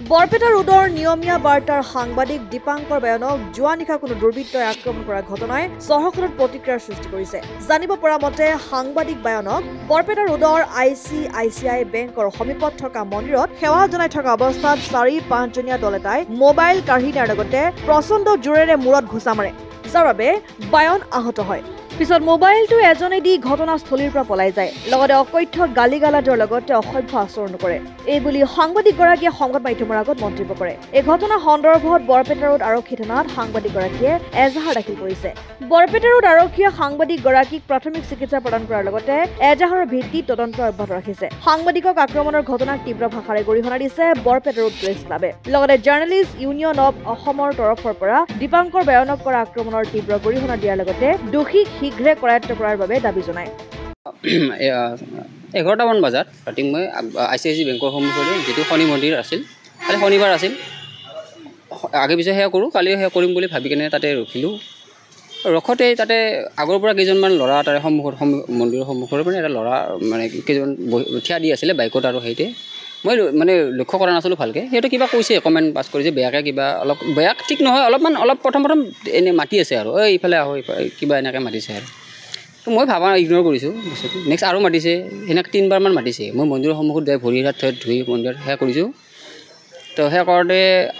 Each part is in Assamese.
বৰপেটা ৰোডৰ নিয়মীয়া বাৰ্তাৰ সাংবাদিক দীপাংকৰ বায়নক যোৱা নিশা কোনো দুৰ্বৃত্তই আক্ৰমণ কৰাৰ ঘটনাই চহৰখনত প্ৰতিক্ৰিয়াৰ সৃষ্টি কৰিছে। জানিব পৰা মতে সাংবাদিক বায়নক বৰপেটা ৰোডৰ ICICI বেংকৰ সমীপত থকা মন্দিৰত সেৱা জনাই থকা অৱস্থাত ৪-৫ জনীয়া দল এটাই মোবাইল কাঢ়ি নিয়াৰ লগতে প্ৰচণ্ড জোৰেৰে মূৰত ঘোচা মাৰে, যাৰ বাবে বায়ন আহত হয়। পিছত মোবাইলটো এজনে দি ঘটনাস্থলীৰ পৰা পলাই যায়, লগতে অকথ্য গালিগালাজৰ লগতে অসভ্য আচৰণ কৰে। এই বুলি সাংবাদিকগৰাকীয়ে সংবাদ মাধ্যমৰ আগত মন্তব্য কৰে। এই ঘটনা সন্দৰ্ভত বৰপেটা ৰোড আৰক্ষী থানাত সাংবাদিকগৰাকীয়ে এজাহাৰ দাখিল কৰিছে। বৰপেটা ৰোড আৰক্ষীয়ে সাংবাদিকগৰাকীক প্ৰাথমিক চিকিৎসা প্ৰদান কৰাৰ লগতে এজাহাৰৰ ভিত্তিত তদন্ত অব্যাহত ৰাখিছে। সাংবাদিকক আক্ৰমণৰ ঘটনাক তীব্ৰ ভাষাৰে গৰিহণা দিছে বৰপেটা ৰোড প্ৰেছ ক্লাবে। লগতে জাৰ্নেলিষ্ট ইউনিয়ন অৱ অসমৰ তৰফৰ পৰা দীপাংকৰ বায়নক কৰা আক্ৰমণৰ তীব্ৰ গৰিহণা দিয়াৰ লগতে দোষীক শীঘ্ৰে কৰায়ত্ব কৰাৰ বাবে দাবী জনায়। 11টামান বজাত ৰাতি মই ICICI বেংকৰ সন্মুখতে যিটো শনি মন্দিৰ আছিল, কালি শনিবাৰ আছিল, আগে পিছে সেয়া কৰোঁ, কালিও সেয়া কৰিম বুলি ভাবি কিনে তাতে ৰখিলোঁ। ৰখোতে তাতে আগৰ পৰা কেইজনমান ল'ৰা তাৰে মন্দিৰৰ সন্মুখৰ পৰা এটা ল'ৰা মানে কেইজন থিয়া দি আছিলে বাইকত, আৰু সেইতে মই মানে লক্ষ্য কৰা নাছিলোঁ ভালকৈ। সিহঁতে কিবা কৈছে, কমেণ্ট পাছ কৰিছে বেয়াকৈ, কিবা অলপ বেয়া ঠিক নহয়, অলপ প্ৰথম এনেই মাতি আছে আৰু ইফালে আহো কিবা এনেকৈ মাতিছে আৰু। তো মই ভাবা ইগন'ৰ কৰিছোঁ বস্তুটো। নেক্সট আৰু মাতিছে, সেনেকৈ 3বাৰমান মাতিছে। মই মন্দিৰৰ সন্মুখত যাই ভৰি হাত ধুই মন্দিৰত সেয়া কৰিছোঁ। তো সেয়া কৰোঁতে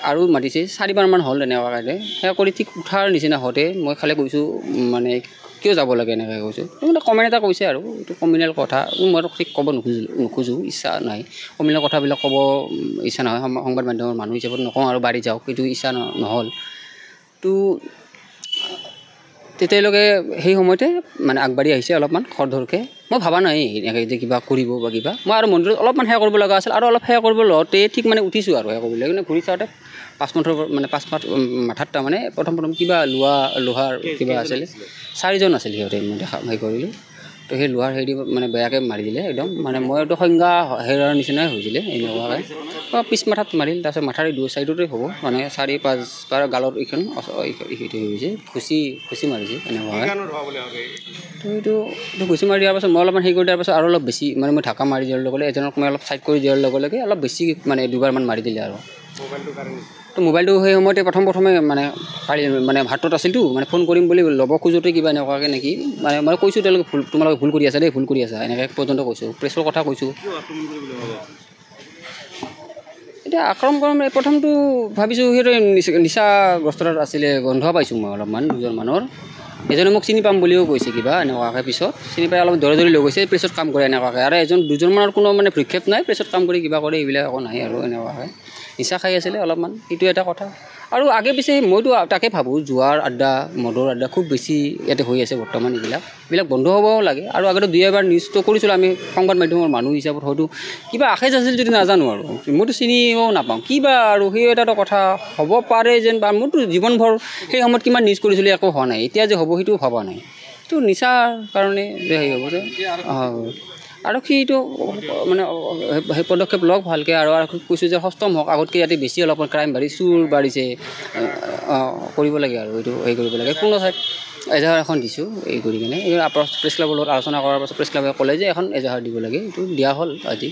আৰু মাতিছে 4বাৰমান হ'ল তেনেকুৱাকৈ। সেয়া কৰি ঠিক উঠাৰ নিচিনা হওঁতে মই খালি কৈছোঁ মানে কিয় যাব লাগে এনেকৈ কৈছোঁ। মানে কমেণ্ট এটা কৈছে আৰু এইটো কমিউনেল কথা, মই ঠিক ক'ব নোখোজোঁ, ইচ্ছা নাই। কমিউনেল কথাবিলাক ক'ব ইচ্ছা নহয়, সংবাদ মাধ্যমৰ মানুহ হিচাপত নকওঁ আৰু বাঢ়ি যাওক, এইটো ইচ্ছা নহ'ল। তো তেতিয়ালৈকে সেই সময়তে মানে আগবাঢ়ি আহিছে অলপমান খৰধৰকৈ। মই ভাবা নাই এনেকৈ যে কিবা কৰিব বা কিবা। মই আৰু মন্দিৰত অলপমান সেৱা কৰিব লগা আছিল, আৰু অলপ সেৱা কৰিব লওঁতে ঠিক মানে উঠিছোঁ আৰু সেৱা কৰিবলৈ, কিন্তু ঘূৰি চাওঁতে পাঁচ মাথাত তাৰমানে প্ৰথম কিবা লোহাৰ কিবা আছিলে, 4জন আছিল সিহঁতে, মই হেৰি কৰিলোঁ। তো সেই লোহাৰ হেৰি মানে বেয়াকৈ মাৰি দিলে একদম, মানে মই এইটো সংজ্ঞা হেৰাৰ নিচিনাই হৈছিলে এনেকুৱাকৈ। পিছ মাথাত মাৰিল, তাৰপিছত মাথাৰ দুই চাইডতে হ'ব, মানে 4-5 বাৰ গালত এইখন সেইটো হৈছে, খুচি মাৰিছে এনেকুৱাকৈ। তো এইটো খুচি মাৰি দিয়াৰ পাছত মই অলপমান হেৰি কৰি দিয়াৰ পাছত আৰু অলপ বেছি মানে মই ঢাকা মাৰি দিয়াৰ লগে লগে এজনক মই অলপ চাইড কৰি দিয়াৰ লগে লগে অলপ বেছি মানে 2বাৰমান মাৰি দিলে আৰু। তো মোবাইলটো সেই সময়তে প্ৰথমে মানে হাতত আছিলতো, মানে ফোন কৰিম বুলি ল'ব খোজোঁতে কিবা এনেকুৱাকৈ নেকি, মানে মই কৈছোঁ তোমালোকে ভুল কৰি আছা দেই, ভুল কৰি আছা এনেকৈ পৰ্যন্ত কৈছোঁ, প্ৰেছৰ কথা কৈছোঁ। এতিয়া আক্ৰমণ কৰিম প্ৰথমটো ভাবিছোঁ সিহঁতে নিচাগ্ৰস্ততাত আছিলে, গন্ধ পাইছোঁ মই অলপমান দুজনমানৰ। এজনে মোক চিনি পাম বুলিও কৈছে কিবা এনেকুৱাকৈ, পিছত চিনি পাই অলপ দৌৰি লৈ গৈছে, প্ৰেছত কাম কৰে এনেকুৱাকৈ। আৰু দুজনমানৰ কোনো মানে ভ্ৰক্ষেপ নাই, প্ৰেছত কাম কৰি কিবা কৰে, এইবিলাক একো নাই আৰু এনেকুৱাকৈ। নিচা খাই আছিলে অলপমান, সেইটো এটা কথা। আৰু আগে পিছে মইতো তাকে ভাবোঁ, জুৱাৰ আড্ডা, মদৰ আড্ডা খুব বেছি ইয়াতে হৈ আছে বৰ্তমান। এইবিলাক বন্ধ হ'ব লাগে। আৰু আগতে 2-এবাৰ নিউজটো কৰিছিলোঁ আমি সংবাদ মাধ্যমৰ মানুহ হিচাপত, হয়তো কিবা আশাজ আছিল যদি নাজানো আৰু, মইতো চিনিও নাপাওঁ কিবা, আৰু সেই এটা কথা হ'ব পাৰে যেন, বা মোৰতো জীৱনভৰ সেই সময়ত কিমান নিউজ কৰিছিলোঁ একো হোৱা নাই, এতিয়া যে হ'ব সেইটোও ভবা নাই। এইটো নিচাৰ কাৰণে যে হেৰি হ'ব যে আৰক্ষীটো মানে সেই পদক্ষেপ লওক ভালকৈ। আৰু কৈছোঁ যে সষ্টম হওক, আগতকৈ ইয়াতে বেছি অলপমান ক্ৰাইম চুৰ বাঢ়িছে, কৰিব লাগে আৰু এইটো হেৰি কৰিব লাগে। কোনো ঠাইত এজাহাৰ এখন দিছোঁ এই কৰি কিনে, এই প্ৰেছ ক্লাবৰ লগত আলোচনা কৰাৰ পাছত প্ৰেছ ক্লাবে ক'লে যে এখন এজাহাৰ দিব লাগে, এইটো দিয়া হ'ল আজি।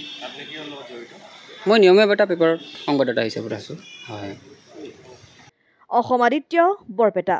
মই নিয়মীয়া এটা পেপাৰত সংবাদদাতা হিচাপত আছোঁ। হয়। অসম আদিত্য, বৰপেটা।